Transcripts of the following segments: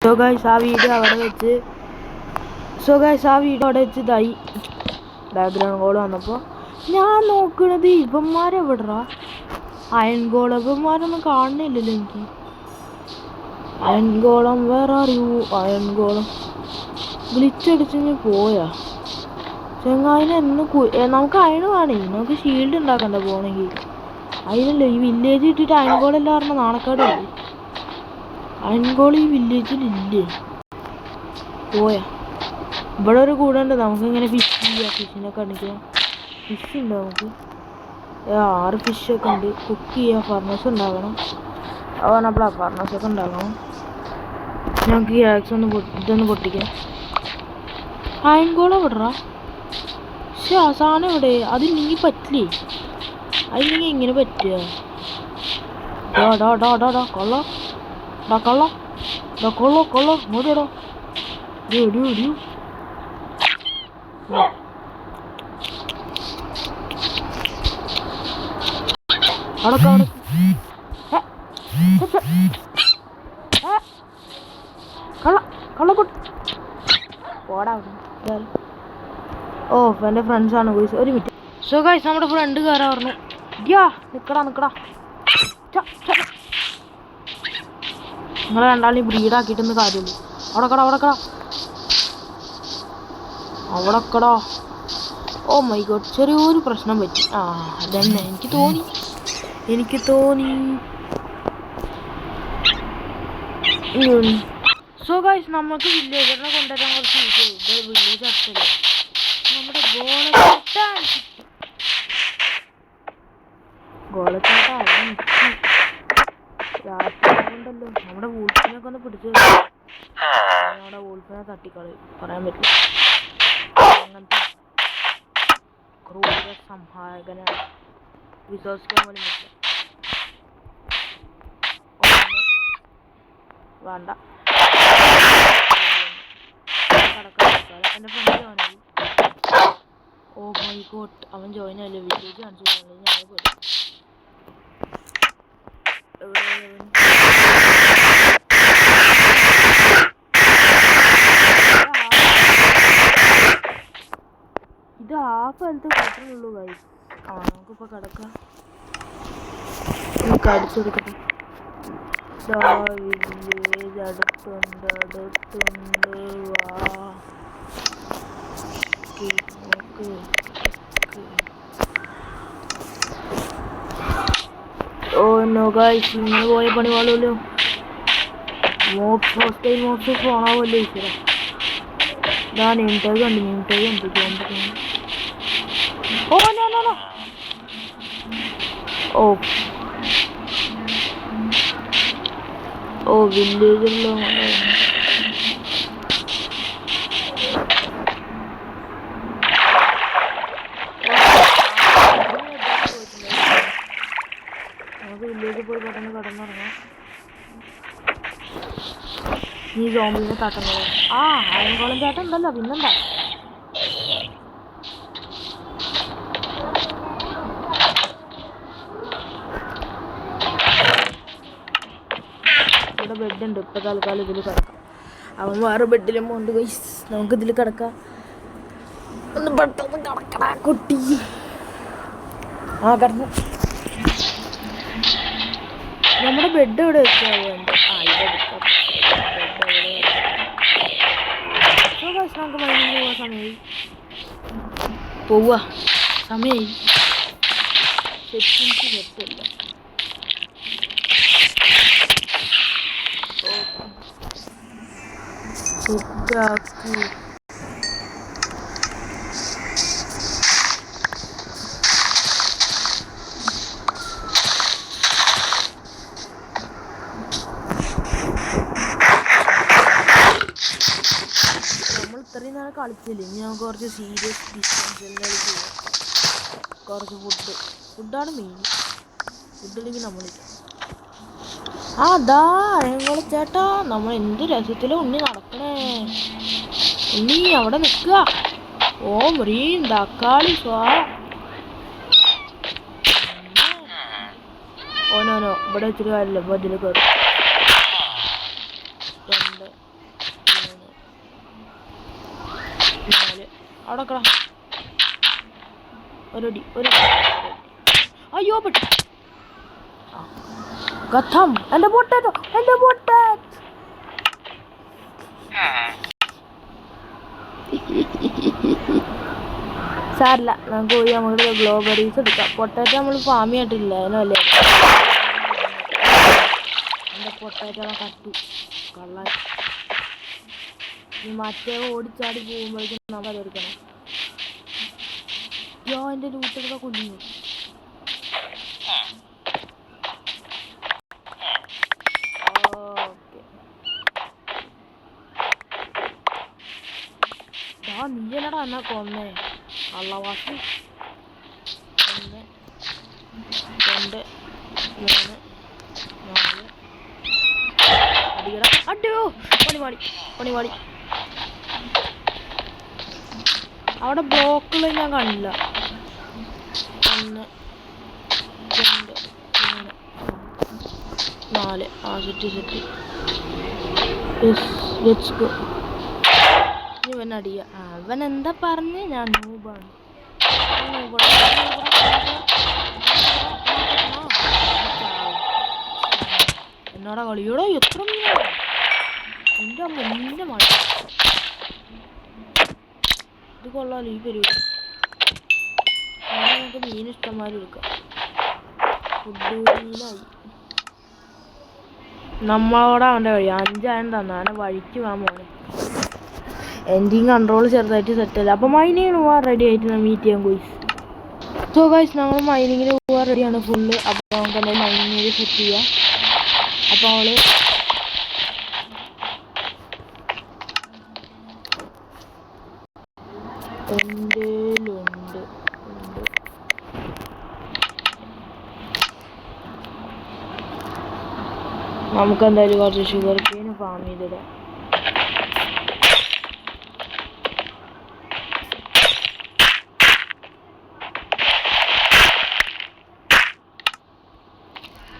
So guys ആ video അവിടെ വെച്ച് ഇതായി ബാക്ക്ഗ്രൗണ്ട് കോൾ വന്നപ്പോൾ ഞാൻ നോക്കണത് ഇവന്മാരെവിടാ അയൺ ഗോളം ഇവന്മാരൊന്നും കാണുന്നില്ലല്ലോ എനിക്ക്. അയൺ ഗോളം വേറെ അറിയൂ അയൺ ഗോളം ഗ്ലിച്ചടിച്ച് പോയാ ചെങ്ങായിനെ നമുക്ക് അയണ് വേണേ, നമുക്ക് ഷീൽഡ് ഉണ്ടാക്കണ്ട പോണെങ്കിൽ. അതിനല്ലേ ഈ വില്ലേജ് ഇട്ടിട്ട് അയൺ ഗോളെല്ലാം പറഞ്ഞ നാണക്കാടല്ലേ. അയൺ ഗോൾ ഈ വില്ലേജിലില്ലേ പോയാ. ഇവിടെ ഒരു കൂടുണ്ട് നമുക്കിങ്ങനെ ഫിഷ് ചെയ്യാം, ഫിഷിനൊക്കെ അടിക്കാം. ഫിഷ് ഉണ്ട് നമുക്ക് 6 ഫിഷൊക്കെ ഉണ്ട്. കുക്ക് ചെയ്യാം, ഫർണസ് ഉണ്ടാക്കണം. പറഞ്ഞപ്പോഴാ ഫർണസൊക്കെ ഉണ്ടാക്കണം. നമുക്ക് ഈ ആക്സ് ഇതൊന്ന് പൊട്ടിക്കാം. അയൺ ഗോളം വിടറാ പക്ഷെ ആ സാധനം ഇവിടെ അതില്ലെങ്കിൽ പറ്റില്ലേ. അതില്ലെങ്കിൽ എങ്ങനെ പറ്റുക? കൊള്ള ഇങ്ങോട്ടോ ഓ എൻ്റെ ഫ്രണ്ട്സാണ് ഗോയ്സ്. ഒരു മിനിറ്റ്. സോ ഗൈസ് നമ്മുടെ ഫ്രണ്ട് കയറാൻ പറഞ്ഞു. നിക്കടാ നിങ്ങളെ രണ്ടാളി ബ്രീഡാക്കിയിട്ടൊന്നും കാര്യമില്ല. അവിടെക്കടാ. ഓ മൈ ഗോഡ്, ചെറിയൊരു പ്രശ്നം പറ്റി. അതന്നെ എനിക്ക് തോന്നി. സോ ഗൈസ് നമുക്ക് വില്ലേജറിനെ കൊണ്ടുവരാൻ കുറച്ച് വില്ലേജ് അടുത്തല്ലേ നമ്മുടെ ഗോളച്ചാട്ട അവിടെ നിൽക്കി രാത്രിണ്ടല്ലോ. നമ്മുടെ വൂൾഫിനൊക്കെ ഒന്ന് പിടിച്ചു നമ്മുടെ വൂൾഫിനെ തട്ടിക്കളി പറയാൻ പറ്റില്ല. അങ്ങനത്തെ ക്രൂര സംഹാരകനാണ്. വിശ്വസിക്കാൻ പോലും പറ്റില്ല. വേണ്ട എൻ്റെ ഫ്രണ്ട് ജോയിനായി. ഓ മൈ ഗോഡ്, അവൻ ജോയിനായില്ലേ. വില്ലേജ് കാണിച്ചു ഞാൻ പോയി. ഇത് ഹാഫ് ഹെൽത്ത് കിട്ടുന്നുള്ളൂ ഗൈസ്. നമുക്കിപ്പോൾ കിടക്കാം. അടിച്ചു കൊടുക്കട്ടെ. വില്ലേജ് അടുത്തുണ്ട് വാ. ഓ നോ ഗൈസ്, ഇങ്ങനെ പോയ പണി പാടുമല്ലോ. മോബ്സ് ഫോണാവുമല്ലോ ഈശ്വര. ഇതാ നെയിം ടാഗ് ഉണ്ട്. ഓ നോ ഓ വില്ലേജല്ലോ. നമുക്ക് വില്ലേജിൽ പോയി പെട്ടെന്ന് കടന്നിറങ്ങാം. ഈ സോംബിനെ തട്ടുന്നത് അയൻകോളം ചേട്ടൻ ഉണ്ടല്ലോ, പിന്നെന്താ. ഇവിടെ ബെഡുണ്ട്. ഇപ്പം തൽക്കാലം ഇതിൽ കിടക്കാം. അവൻ വേറെ ബെഡിലും പോണ്ട് ഗൈസ്. നമുക്കിതിൽ കിടക്കാം. ഒന്ന് പെട്ടെന്ന് കിടക്കടാ കുട്ടി. കിടന്നു. നമ്മുടെ ബെഡ് എവിടെ വെച്ചാൽ വേണ്ട. ഇവിടെ എടുക്കാം. നമുക്ക് മൈനിങ് പോവാൻ സമയമായി. സമയമായി. സെറ്റിങ്സ് സെറ്റല്ല. സെറ്റാക്കി. ഇത്രയും നേരം കളിച്ചില്ല. ഇനി നമുക്ക് കുറച്ച് സീരിയസ് ഡിസ്റ്റൻസ് എല്ലാം ചെയ്യാം. കുറച്ച് ഫുഡാണ് മെയിൻ. ഫുഡില്ലെങ്കിൽ നമ്മളില്ല. അതാ അഴങ്കോളം ചേട്ടാ, നമ്മൾ എന്ത് രസത്തിലും ഉണ്ണി നടക്കണേ. ഉണ്ണി അവിടെ നിൽക്കുക. ഓ മീൻ തക്കാളി സ്വാ. ഓനോനോ ഇവിടെ വെച്ചിട്ട് കാര്യമില്ല. ഇപ്പോൾ ഇതിൽ കയറും. അവിടെ കട ഒരടി അയ്യോ പെട്ടു കഥം എൻ്റെ പൊട്ടാറ്റോ സാരില്ല നമുക്ക് പോയി നമുക്ക് ഗ്ലോബറീസ് എടുക്കാം പൊട്ടാറ്റോ നമ്മൾ ഫാമി ആയിട്ടില്ല അതിനല്ലേ എൻ്റെ പൊട്ടാറ്റോ കട്ടു കള്ളൻ ഈ മറ്റേ ഓടിച്ചാടി പോകുമ്പോഴേക്കും നമ്മൾ അതെടുക്കണം യോ എൻ്റെ ലൂട്ടൊക്കെ കൊല്ലുന്നു നീ എന്നടാ എന്നാ കൊന്നേ അള്ളവാസി 1 2 3 4 അടിയടാ അടിയോ പണിപാടി അവിടെ ബ്ലോക്കുകൾ ഞാൻ കാണില്ല 1 2 3 4 ആ സെറ്റ് ലെറ്റ്സ് ഗോ ഇവൻ അടിയ അവൻ എന്താ പറഞ്ഞ് ഞാൻ നൂബാണ് എന്നോടാ കളിയോടോ എത്ര എൻ്റെ അമ്മ മഴ ഇത് കൊള്ളാലോ ഈ പരിപാടി നമുക്ക് മീൻ ഇഷ്ടംമാതിരി എടുക്കാം ഫുഡ് മീനായി നമ്മളോടെ അവൻ്റെ വഴി 5 തന്നെ അവനെ വഴിക്ക് വാ മോനെ എൻഡിങ് കൺട്രോൾ ചെറുതായിട്ട് സെറ്റല്ല അപ്പോൾ മൈനിങ്ങിന് പോകാൻ റെഡി ആയിട്ട് ഞാൻ മീറ്റ് ചെയ്യാം ഗോയ്സ് സോ ഗൈസ് നമ്മൾ മൈനിങ്ങിന് പോകാൻ റെഡിയാണ് ഫുള്ള് അപ്പോൾ നമുക്ക് എന്തായാലും മൈനിങ്ങിൽ സെറ്റ് ചെയ്യാം അപ്പോൾ അവള് എന്തേലുണ്ട് നമുക്ക് എന്തായാലും കുറച്ച് ഷുഗർ കെയിന് ഫാം ചെയ്തിടാം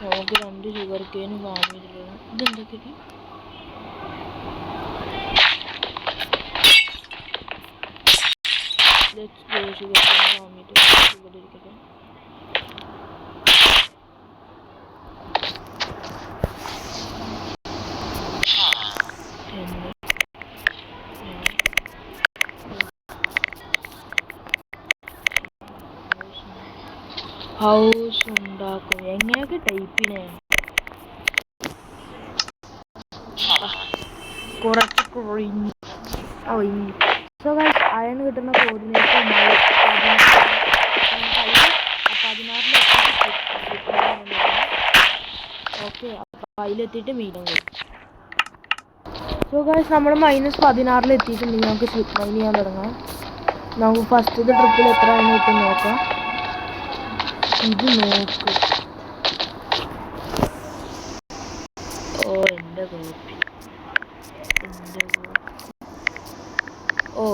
നമുക്ക് 2 ഷുഗർ കെയിന് ഫാം ചെയ്തിടണം ഇതെന്തൊക്കെ ഷുഗർ കെയിന് ഫാം ചെയ്തിട്ട് ഷുഗർ ഇരിക്കട്ടെ ഹൗസ് ഉണ്ടാക്കും എങ്ങനെയൊക്കെ ടൈപ്പിനെ കുറച്ച് കുഴിഞ്ഞു സോ ഗൈസ് അയൺ കിട്ടുന്ന കോർഡിനേറ്റ് 16 ഓക്കെ അപ്പോൾ അതിലെത്തിയിട്ട് മീറ്റിംഗ് വരും സോ ഗൈസ് നമ്മൾ -16 എത്തിയിട്ടുണ്ടെങ്കിൽ നമുക്ക് സ്ലിപ്പ് മൈൻ ചെയ്യാൻ തുടങ്ങാം നമുക്ക് ഫസ്റ്റത്തെ ട്രിപ്പിൽ എത്ര ആണ് കിട്ടും നോക്കാം ഇത് നോക്ക് ഓ എൻ്റെ കോപ്പി ഓ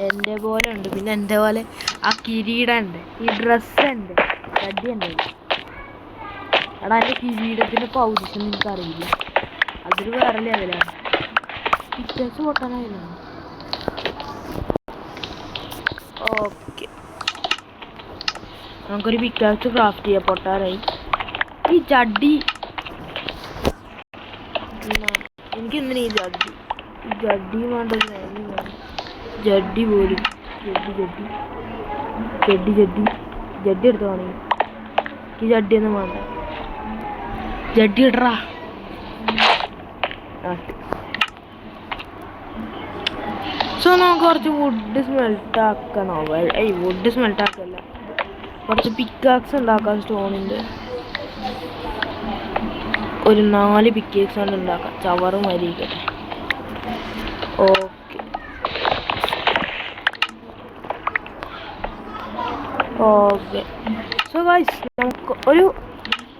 എൻ്റെ പോലെ ഉണ്ട് പിന്നെ എൻ്റെ പോലെ ആ കിരീടം ഉണ്ട് ഈ ഡ്രസ്സ് ഉണ്ട് കടി ഉണ്ട് എടാ എൻ്റെ കിരീടത്തിൻ്റെ പൗതിഷം എനിക്കറിയില്ല അതൊരു വേറെ ലെവലാണ് പിക്ചേഴ്സ് പൊട്ടാനായിരുന്നു ഓക്കെ നമുക്കൊരു പിക്കാസ് ക്രാഫ്റ്റ് ചെയ്യാം പൊട്ടാറായി ഈ ജഡ്ഡി എനിക്കെന്തിനാ ഈ ജഡ്ഡി വേണ്ടത് ജഡ്ഡി പോലും ജഡ്ഡി എടുത്തോണേ ഈ ജഡ്ഡിയൊന്നും വേണ്ട ജഡ്ഡി ഇടറാ സോ നമുക്ക് കുറച്ച് വുഡ് സ്മെൽട്ട് ആക്കണോ വുഡ് സ്മെൽട്ട് ആക്കല്ല കുറച്ച് പിക്കാക്സ് ഉണ്ടാക്കാം സ്റ്റോണിൻ്റെ ഒരു 4 പിക്കേക്സ് കൊണ്ട് ഉണ്ടാക്കാം ചവറ് മരിക്കട്ടെ ഓക്കെ സോ ഗൈസ്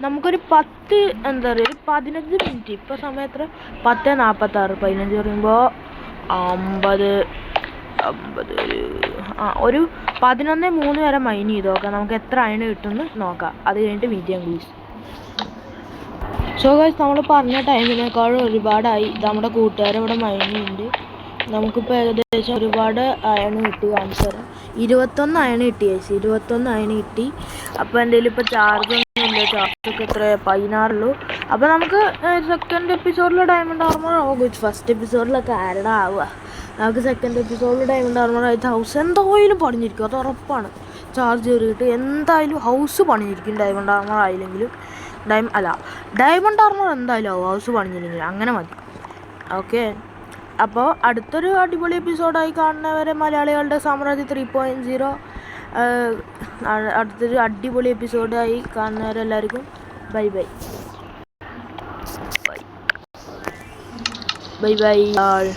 നമുക്കൊരു 10 എന്താ പറയുക 15 മിനിറ്റ് ഇപ്പോൾ സമയം എത്ര 10:46 15 പറയുമ്പോൾ 50 ഒരു 11:03 വരെ മൈൻ ചെയ്ത് നോക്കാം നമുക്ക് എത്ര അയൺ കിട്ടുമെന്ന് നോക്കാം അത് കഴിഞ്ഞിട്ട് മീറ്റ് ചെയ്യാം ഗൈസ് സോ ഗൈസ് നമ്മൾ പറഞ്ഞ ടൈമിനേക്കാളും ഒരുപാടായി നമ്മുടെ കൂട്ടുകാർ ഇവിടെ മൈൻ ചെയ്യുന്നുണ്ട് നമുക്കിപ്പോൾ ഏകദേശം ഒരുപാട് അയൺ കിട്ടി. കാണിച്ചു തരാം. 21 അയൺ കിട്ടി ചേച്ചി, 21 അയൺ കിട്ടി. അപ്പോൾ എൻ്റെ കയ്യിൽ ഇപ്പോൾ ചാർജൊന്നുമില്ല, ചാർജൊക്കെ എത്ര 16 ഉള്ളൂ. അപ്പോൾ നമുക്ക് സെക്കൻഡ് എപ്പിസോഡിൽ ഡയമണ്ട് ആർമർ ആകും. ഫസ്റ്റ് എപ്പിസോഡിലൊക്കെ ആരുടെ ആവുക. നമുക്ക് സെക്കൻഡ് എപ്പിസോഡിൽ ഡയമണ്ട് ആർമർ ആയിട്ട് ഹൗസ് എന്തായാലും പണിഞ്ഞിരിക്കും, അത് ഉറപ്പാണ്. ചാർജ് കയറിയിട്ട് എന്തായാലും ഹൗസ് പണിഞ്ഞിരിക്കും. ഡയമണ്ട് ആർമർ ആയില്ലെങ്കിലും ഡയമണ്ട് ആർമർ എന്തായാലും ആവും, ഹൗസ് പണിഞ്ഞില്ലെങ്കിൽ. അങ്ങനെ മതി. ഓക്കെ, അപ്പോൾ അടുത്തൊരു അടിപൊളി എപ്പിസോഡായി കാണുന്നവരെ മലയാളികളുടെ സാമ്രാജ്യം 3.0 അടുത്തൊരു അടിപൊളി എപ്പിസോഡായി കാണുന്നവരെല്ലാവർക്കും ബൈ ബൈ ബൈ ബൈ ആൾ.